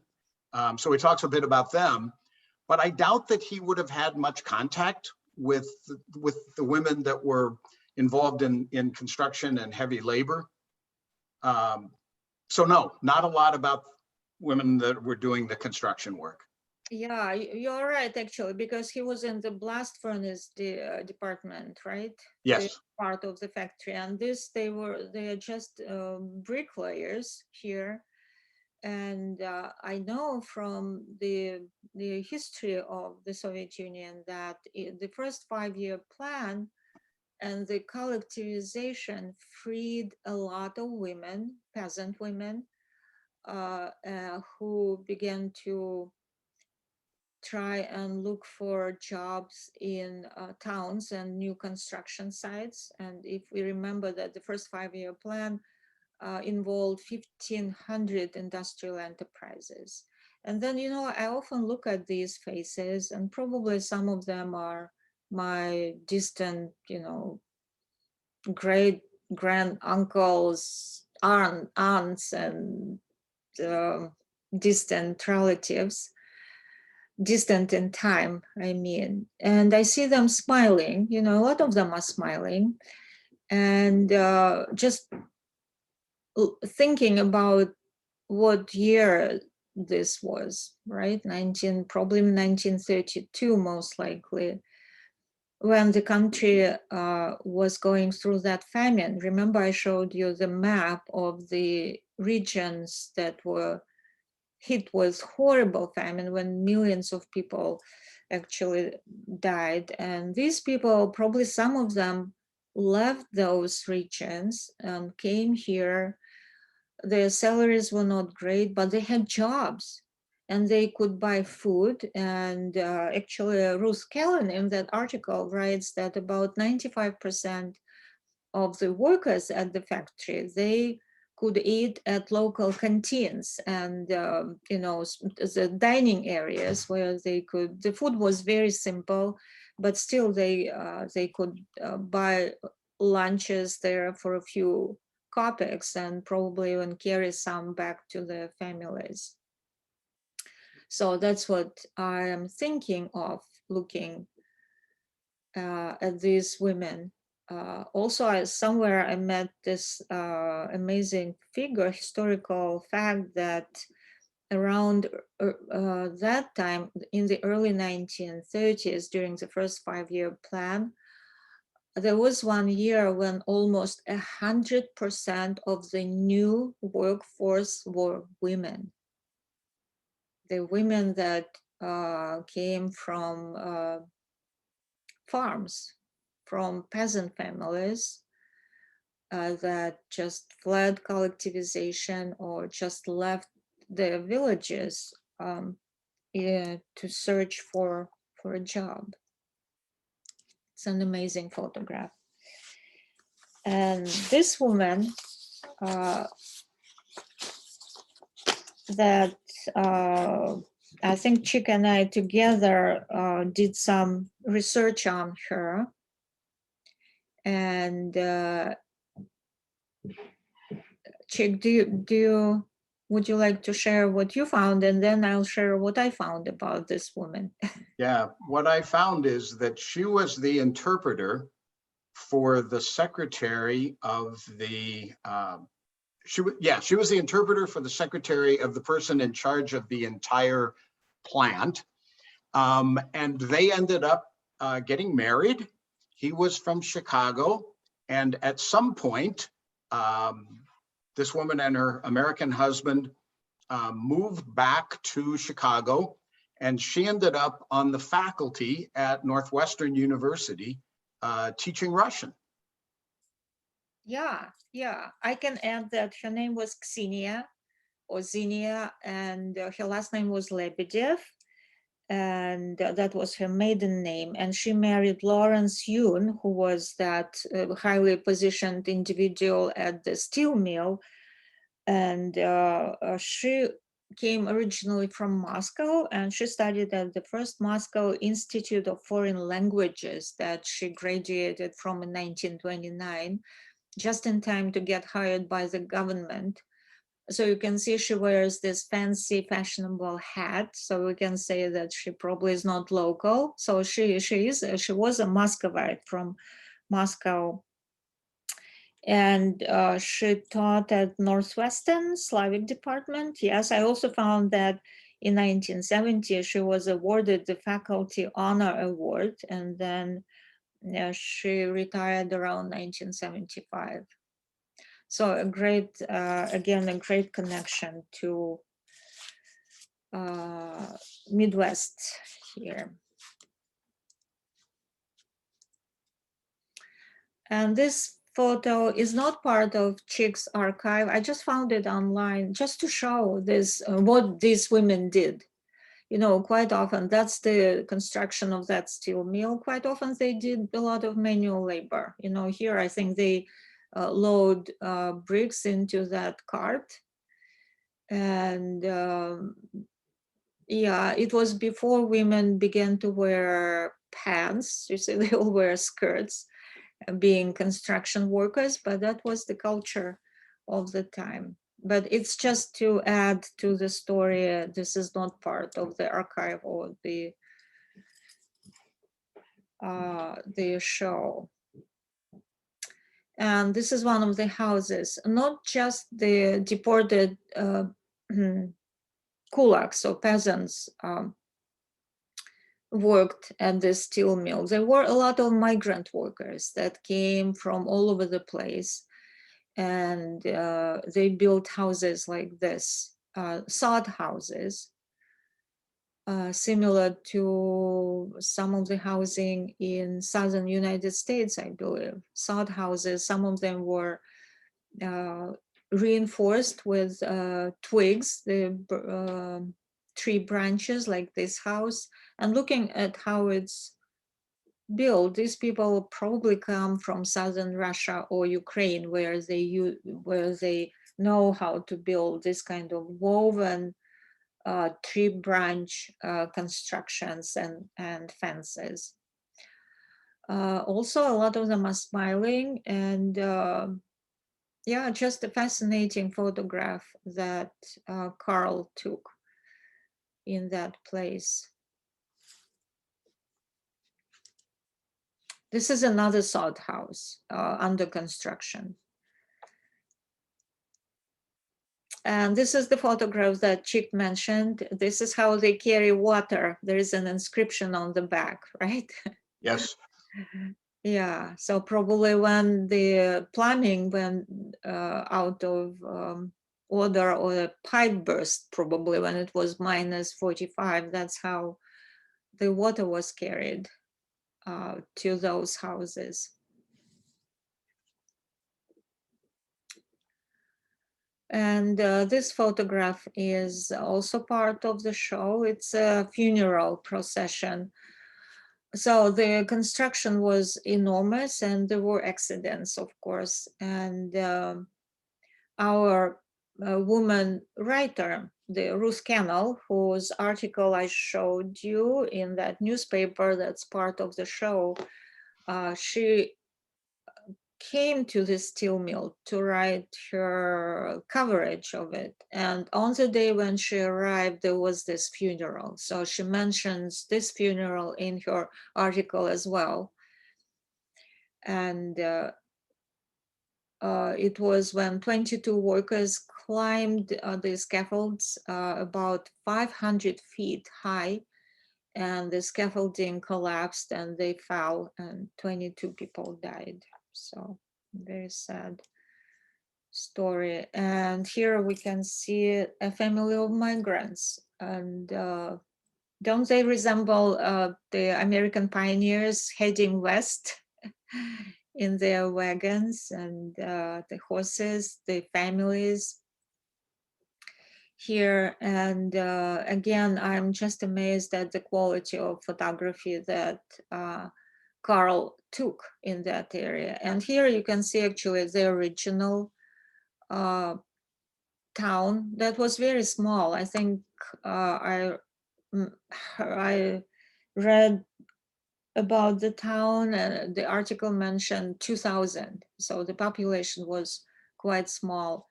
So he talks a bit about them, but I doubt that he would have had much contact with the women that were involved in construction and heavy labor. So no, not a lot about women that were doing the construction work. Yeah, you're right, actually, because he was in the blast furnace department, right? Yes. The part of the factory, and they are just bricklayers here. And I know from the history of the Soviet Union that the first 5-year plan and the collectivization freed a lot of women, peasant women, who began to try and look for jobs in towns and new construction sites. And if we remember that the first 5-year plan involved 1,500 industrial enterprises. And then, I often look at these faces, and probably some of them are my distant, great grand uncles, aunts, and distant relatives, distant in time, I mean. And I see them smiling, a lot of them are smiling. And just thinking about what year this was, right? Probably 1932, most likely, when the country was going through that famine. Remember, I showed you the map of the regions that were hit with horrible famine, when millions of people actually died. And these people, probably some of them, left those regions and came here. Their salaries were not great, but they had jobs and they could buy food. And actually, Ruth Kennel in that article writes that about 95% of the workers at the factory, they could eat at local canteens and the dining areas where the food was very simple, but still they could buy lunches there for a few kopecks and probably even carry some back to their families. So that's what I am thinking of looking at these women. Also, somewhere I met this amazing figure, historical fact, that around that time, in the early 1930s, during the first 5-year plan, there was one year when almost 100% of the new workforce were women. The women that came from farms, from peasant families that just fled collectivization or just left their villages to search for a job. It's an amazing photograph. And this woman that I think Chick and I together did some research on her. And Chick, would you like to share what you found, and then I'll share what I found about this woman? Yeah, what I found is that she was the interpreter for the secretary of the, she was the interpreter for the secretary of the person in charge of the entire plant. And they ended up getting married. He was from Chicago. And at some point, this woman and her American husband moved back to Chicago, and she ended up on the faculty at Northwestern University teaching Russian. Yeah, I can add that her name was Ksenia or Zinia, and her last name was Lebedev, and that was her maiden name. And she married Lawrence Yun, who was that highly positioned individual at the steel mill. And she came originally from Moscow, and she studied at the first Moscow Institute of Foreign Languages that she graduated from in 1929, just in time to get hired by the government. So you can see she wears this fancy fashionable hat. So we can say that she probably is not local. So she was a Muscovite from Moscow. And she taught at Northwestern Slavic department. Yes, I also found that in 1970, she was awarded the Faculty Honor Award, and then she retired around 1975. So a great, again, a great connection to Midwest here. And this photo is not part of Chick's archive. I just found it online just to show this, what these women did. You know, quite often that's the construction of that steel mill. Quite often they did a lot of manual labor. You know, here I think they load bricks into that cart. And yeah, it was before women began to wear pants. You see, they all wear skirts, being construction workers, but that was the culture of the time. But it's just to add to the story. This is not part of the archive or the show. And this is one of the houses, not just the deported kulaks or peasants worked at the steel mill. There were a lot of migrant workers that came from all over the place, and they built houses like this, sod houses, similar to some of the housing in southern United States, I believe. Sod houses, some of them were reinforced with twigs, the tree branches like this house. And looking at how it's built, these people probably come from southern Russia or Ukraine, where they know how to build this kind of woven tree branch constructions and fences. Also, a lot of them are smiling, and yeah, just a fascinating photograph that Carl took in that place. This is another sod house under construction. And this is the photograph that Chick mentioned. This is how they carry water. There is an inscription on the back, right? Yes. Yeah, so probably when the plumbing went out of order, or the pipe burst, probably when it was minus 45, that's how the water was carried to those houses. And this photograph is also part of the show. It's a funeral procession. So the construction was enormous, and there were accidents, of course. And our woman writer, the Ruth Kennel, whose article I showed you in that newspaper that's part of the show, she came to the steel mill to write her coverage of it. And on the day when she arrived, there was this funeral. So she mentions this funeral in her article as well. And it was when 22 workers climbed the scaffolds about 500 feet high, and the scaffolding collapsed and they fell and 22 people died. So very sad story. And here we can see a family of migrants, and don't they resemble the American pioneers heading west in their wagons, and the horses, the families here. And again, I'm just amazed at the quality of photography that Carl took in that area. And here you can see actually the original town that was very small. I think I read about the town, and the article mentioned 2,000. So the population was quite small.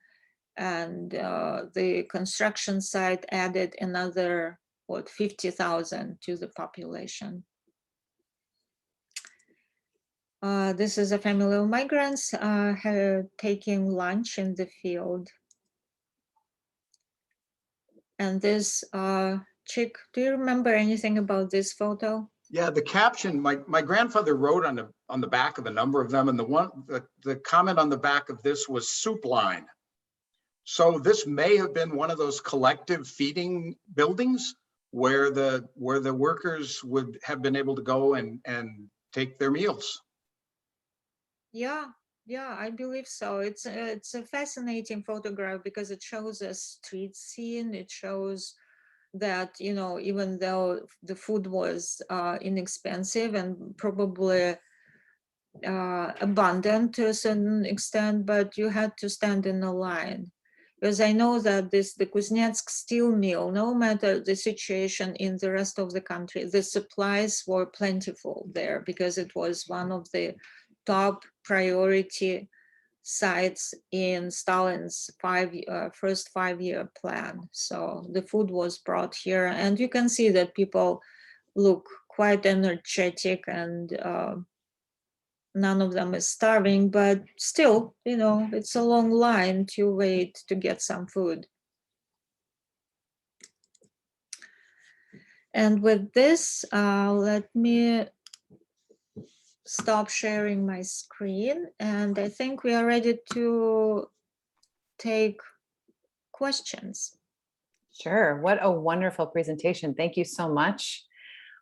And the construction site added another, 50,000 to the population. This is a family of migrants taking lunch in the field. And this chick, do you remember anything about this photo? Yeah, the caption, my grandfather wrote on the back of a number of them, and the comment on the back of this was soup line. So this may have been one of those collective feeding buildings where the workers would have been able to go and take their meals. Yeah, I believe so. It's a fascinating photograph because it shows a street scene. It shows that, you know, even though the food was inexpensive and probably abundant to a certain extent, but you had to stand in a line. Because I know that the Kuznetsk steel mill, no matter the situation in the rest of the country, the supplies were plentiful there because it was one of the top priority sites in Stalin's first 5-year plan. So the food was brought here, and you can see that people look quite energetic, and none of them is starving, but still, you know, it's a long line to wait to get some food. And with this, let me stop sharing my screen, and I think we are ready to take questions. Sure. What a wonderful presentation. Thank you so much.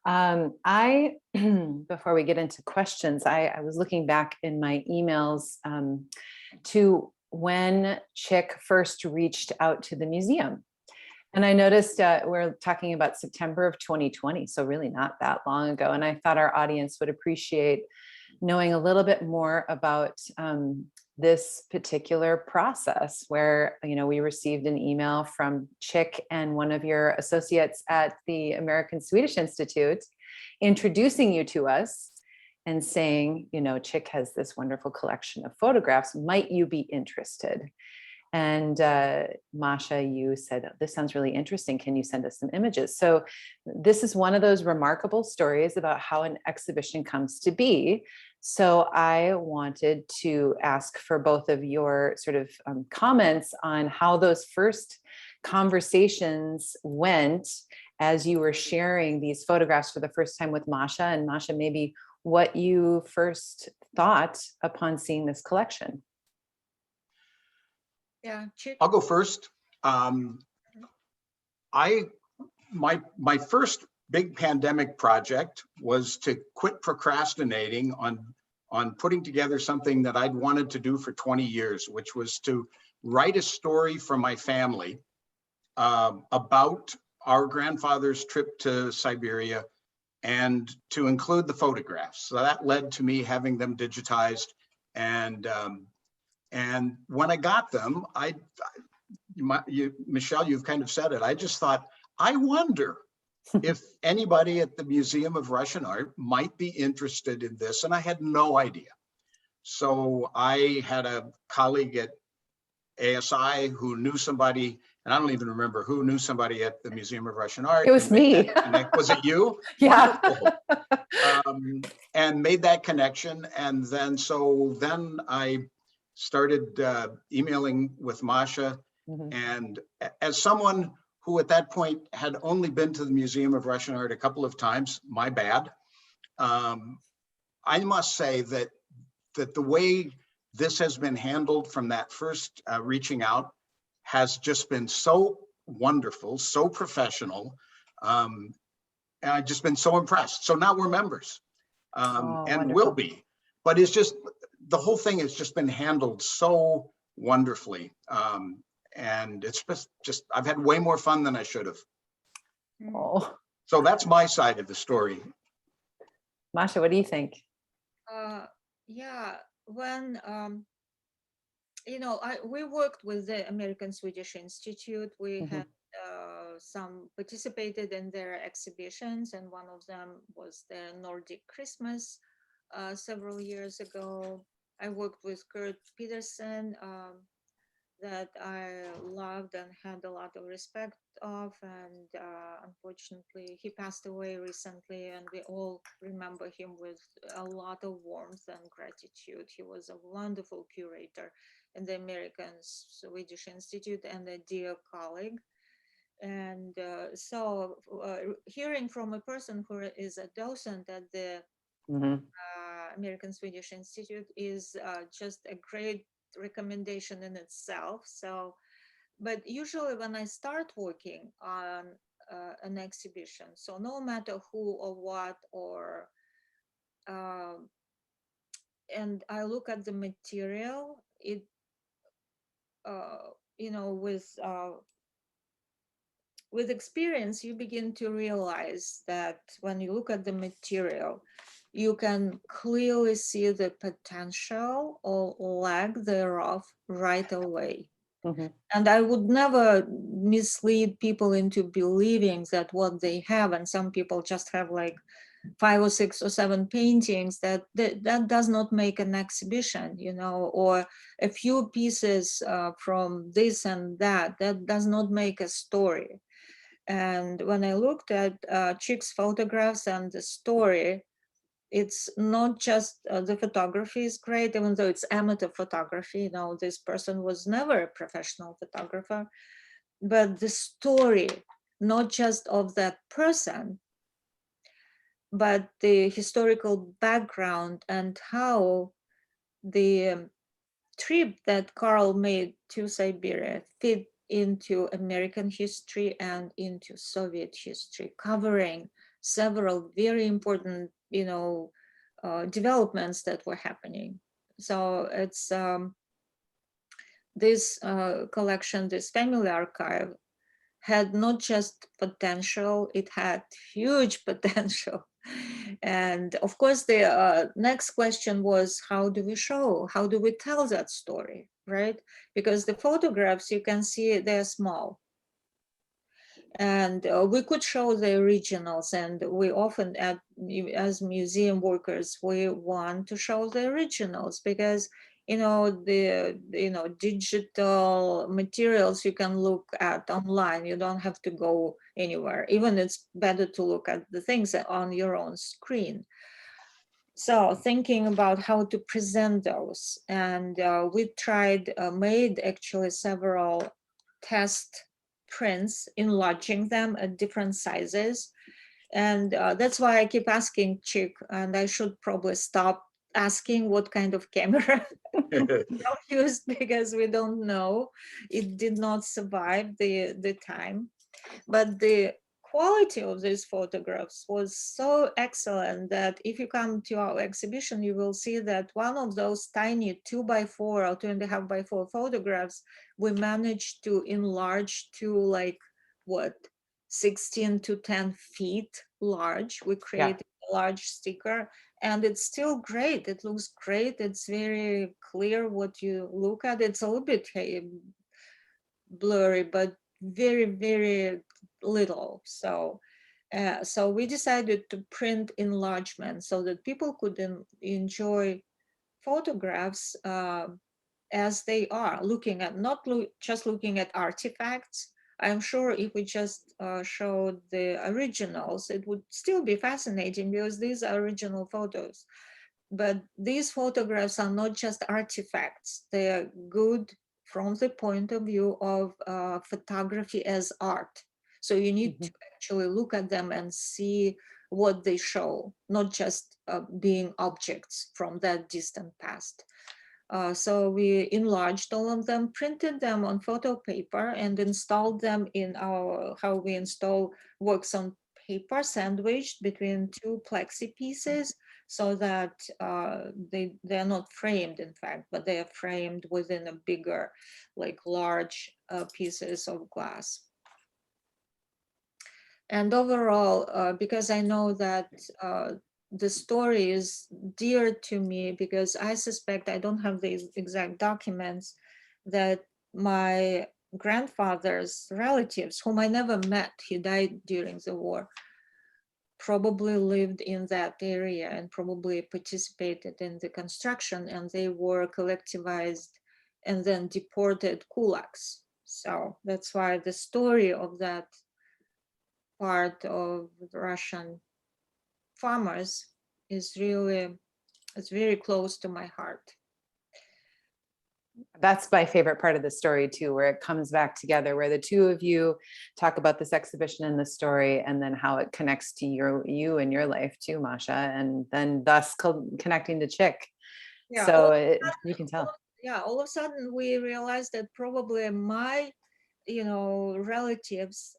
Before we get into questions, I was looking back in my emails to when Chick first reached out to the museum. And I noticed we're talking about September of 2020, so really not that long ago. And I thought our audience would appreciate knowing a little bit more about this particular process where, you know, we received an email from Chick and one of your associates at the American Swedish Institute introducing you to us and saying, you know, Chick has this wonderful collection of photographs. Might you be interested? And Masha, you said, this sounds really interesting. Can you send us some images? So this is one of those remarkable stories about how an exhibition comes to be. So I wanted to ask for both of your sort of comments on how those first conversations went as you were sharing these photographs for the first time with Masha. And Masha, maybe what you first thought upon seeing this collection. Yeah, Chick. I'll go first. My first big pandemic project was to quit procrastinating on putting together something that I'd wanted to do for 20 years, which was to write a story for my family about our grandfather's trip to Siberia and to include the photographs. So that led to me having them digitized. And when I got them, Michelle, you've kind of said it. I just thought, I wonder if anybody at the Museum of Russian Art might be interested in this. And I had no idea. So I had a colleague at ASI who knew somebody, and I don't even remember who knew somebody at the Museum of Russian Art. It was me. Was it you? Yeah. And made that connection. And then, then I started emailing with Masha. And as someone who at that point had only been to the Museum of Russian Art a couple of times, my bad, I must say that the way this has been handled from that first reaching out has just been so wonderful, so professional. And I've just been so impressed. So now we're members and wonderful. will be. But it's just, the whole thing has just been handled so wonderfully. And it's just, I've had way more fun than I should have. Oh. So that's my side of the story. Masha, what do you think? Yeah, when we worked with the American Swedish Institute. We had some participated in their exhibitions, and one of them was the Nordic Christmas several years ago. I worked with Kurt Peterson, that I loved and had a lot of respect of, and unfortunately he passed away recently, and we all remember him with a lot of warmth and gratitude. He was a wonderful curator in the American Swedish Institute and a dear colleague. And so hearing from a person who is a docent at the American Swedish Institute is just a great recommendation in itself. So, but usually when I start working on an exhibition, so no matter who or what, or and I look at the material, it with experience, you begin to realize that when you look at the material, you can clearly see the potential or lack thereof right away. And I would never mislead people into believing that what they have, and some people just have like 5 or 6 or 7 paintings, that does not make an exhibition, or a few pieces from this and that does not make a story. And when I looked at Chick's photographs and the story, it's not just the photography is great, even though it's amateur photography. This person was never a professional photographer, but the story, not just of that person, but the historical background and how the trip that Carl made to Siberia fit into American history and into Soviet history, covering several very important, developments that were happening. So it's this collection, this family archive, had not just potential, it had huge potential. And of course, the next question was, how do we tell that story, right? Because the photographs, you can see they're small. And we could show the originals, and we often, as museum workers, we want to show the originals because the digital materials you can look at online. You don't have to go anywhere. Even it's better to look at the things on your own screen. So thinking about how to present those, and we made actually several test prints, enlarging them at different sizes. And that's why I keep asking Chick, and I should probably stop asking what kind of camera used, because we don't know. It did not survive the time. But the quality of these photographs was so excellent that if you come to our exhibition, you will see that one of those tiny 2x4 or 2.5x4 photographs, we managed to enlarge to like, 16 to 10 feet large. We created a large sticker, and it's still great. It looks great. It's very clear what you look at. It's a little bit blurry, but very, very little. So we decided to print enlargement so that people could enjoy photographs as they are, looking at, not just looking at artifacts. I'm sure if we just showed the originals, it would still be fascinating because these are original photos. But these photographs are not just artifacts. They are good from the point of view of photography as art. So you need to actually look at them and see what they show, not just being objects from that distant past. So we enlarged all of them, printed them on photo paper, and installed them in our, how we install works on paper, sandwiched between two plexi pieces, so that they're not framed, in fact, but they are framed within a bigger, like large pieces of glass. And overall, because I know that the story is dear to me, because I suspect, I don't have the exact documents, that my grandfather's relatives, whom I never met, he died during the war, probably lived in that area and probably participated in the construction, and they were collectivized and then deported kulaks. So that's why the story of that part of the Russian farmers is really, it's very close to my heart. That's my favorite part of the story too, where it comes back together, where the two of you talk about this exhibition and the story, and then how it connects to you and your life too, Masha, and then thus connecting to Chick. Yeah, So you can tell. Yeah, all of a sudden we realized that probably my, relatives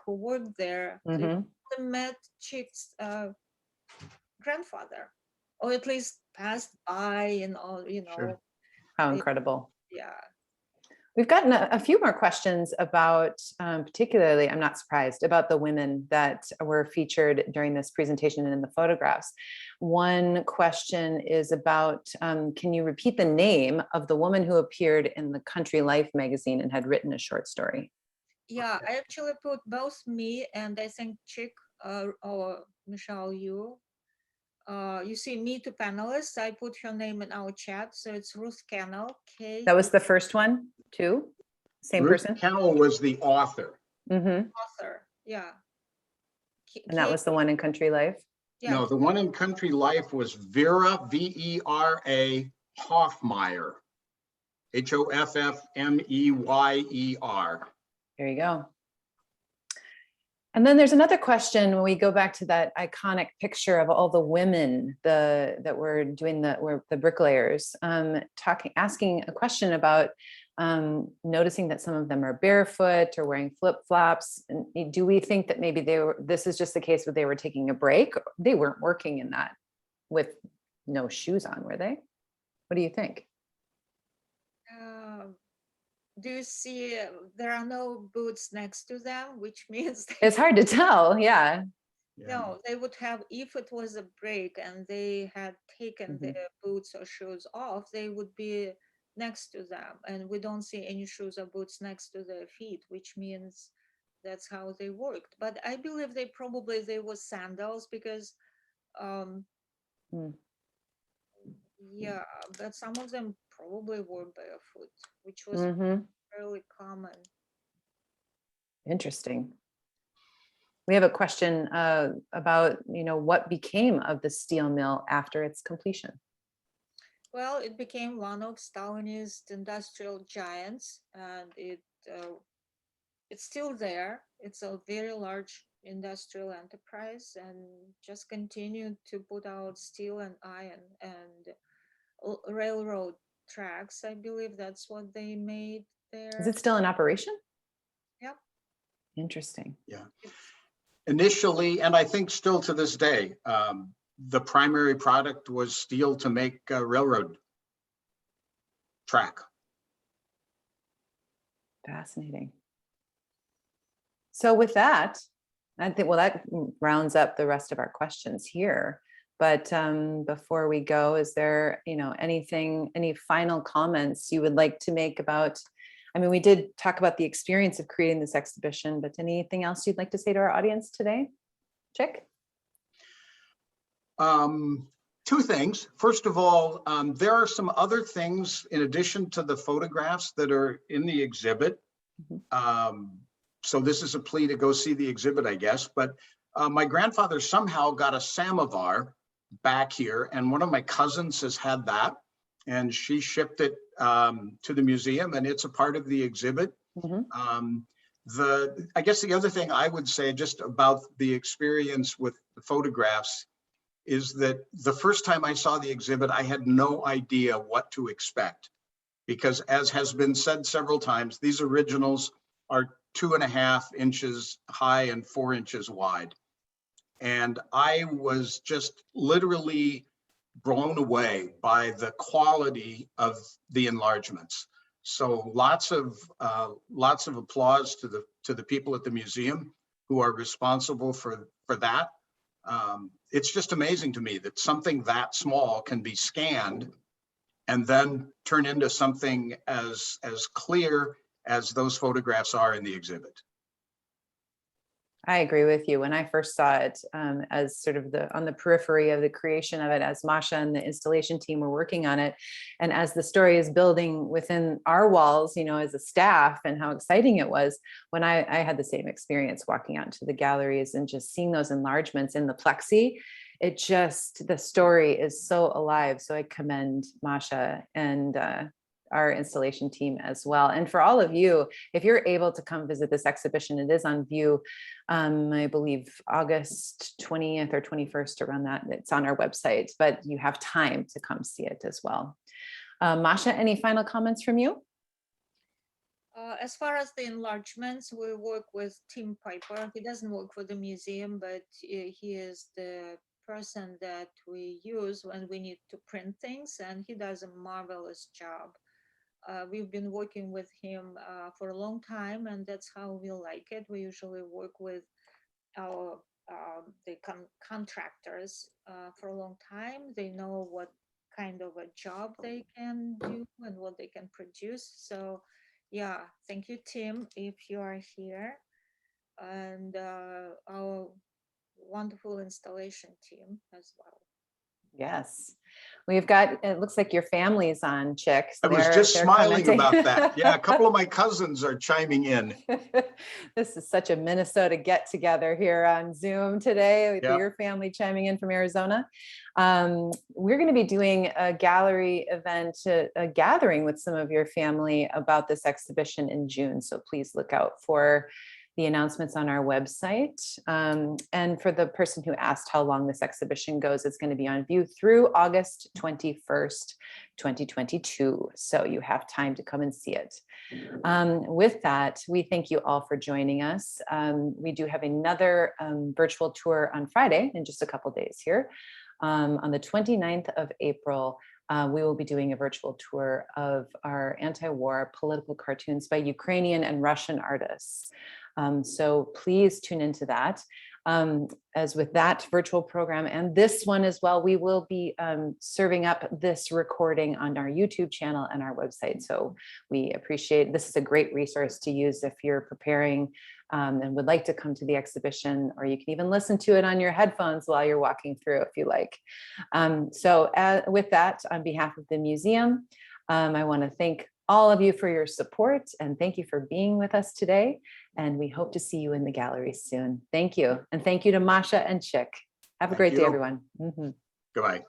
who worked there, they met Chick's grandfather, or at least passed by and all, Sure. How incredible. Yeah. We've gotten a few more questions about, particularly, I'm not surprised, about the women that were featured during this presentation and in the photographs. One question is about, can you repeat the name of the woman who appeared in the Country Life magazine and had written a short story? Yeah, I actually put both me and I think Chick or Michelle, you see me, two panelists. I put her name in our chat. So it's Ruth Kennel. That was the first one too? Same Ruth person? Kennel was the author. Author, yeah. And that was the one in Country Life? Yeah. No, the one in Country Life was Vera, V-E-R-A, Hoffmeyer, Hoffmeyer. There you go. And then there's another question when we go back to that iconic picture of all the women that were doing the bricklayers, asking a question about noticing that some of them are barefoot or wearing flip-flops. Do we think that maybe this is just the case where they were taking a break? They weren't working in that with no shoes on, were they? What do you think? Do you see there are no boots next to them, which means it's hard to tell. Yeah. No, they would have, if it was a break and they had taken their boots or shoes off, they would be next to them, and we don't see any shoes or boots next to their feet, which means that's how they worked. But I believe they were sandals, because yeah, but some of them probably were barefoot, which was fairly common. Interesting. We have a question about, what became of the steel mill after its completion? Well, it became one of Stalinist industrial giants, and it's still there. It's a very large industrial enterprise, and just continued to put out steel and iron and railroad tracks. I believe that's what they made there. Is it still in operation? Yep. Interesting. Yeah. Initially, and I think still to this day, the primary product was steel to make railroad track. Fascinating. So with that, I think, well, that rounds up the rest of our questions here. But before we go, is there, any final comments you would like to make about, we did talk about the experience of creating this exhibition, but anything else you'd like to say to our audience today? Chick? Two things. First of all, there are some other things in addition to the photographs that are in the exhibit. So this is a plea to go see the exhibit, I guess. But my grandfather somehow got a samovar back here, and one of my cousins has had that, and she shipped it to the museum, and it's a part of the exhibit. I guess the other thing I would say just about the experience with the photographs is that the first time I saw the exhibit, I had no idea what to expect, because as has been said several times, these originals are 2.5 inches high and 4 inches wide. And I was just literally blown away by the quality of the enlargements. So lots of applause to the people at the museum who are responsible for that. It's just amazing to me that something that small can be scanned and then turn into something as clear as those photographs are in the exhibit. I agree with you. When I first saw it, as sort of on the periphery of the creation of it, as Masha and the installation team were working on it, and as the story is building within our walls, as a staff, and how exciting it was when I had the same experience walking out into the galleries and just seeing those enlargements in the plexi. The story is so alive. So I commend Masha and our installation team as well. And for all of you, if you're able to come visit this exhibition, it is on view, I believe August 20th or 21st, around that. It's on our website, but you have time to come see it as well. Masha, any final comments from you? As far as the enlargements, we work with Tim Piper. He doesn't work for the museum, but he is the person that we use when we need to print things, and he does a marvelous job. We've been working with him for a long time, and that's how we like it. We usually work with our contractors for a long time. They know what kind of a job they can do and what they can produce. So yeah, thank you, Tim, if you are here, and our wonderful installation team as well. Yes. We've got, it looks like your family's on, Chick. I was just smiling about that. Yeah, a couple of my cousins are chiming in. This is such a Minnesota get together here on Zoom today with your family chiming in from Arizona. We're going to be doing a gallery event, a gathering with some of your family about this exhibition in June. So please look out for the announcements on our website. And for the person who asked how long this exhibition goes, it's going to be on view through August 21st, 2022. So you have time to come and see it. With that, we thank you all for joining us. We do have another virtual tour on Friday in just a couple days here. On the 29th of April, we will be doing a virtual tour of our anti-war political cartoons by Ukrainian and Russian artists. So please tune into that. As with that virtual program and this one as well, we will be serving up this recording on our YouTube channel and our website. So we appreciate, this is a great resource to use if you're preparing and would like to come to the exhibition, or you can even listen to it on your headphones while you're walking through if you like. With that, on behalf of the museum, I want to thank all of you for your support, and thank you for being with us today. And we hope to see you in the gallery soon. Thank you. And thank you to Masha and Chick. Have a great day, everyone. Goodbye.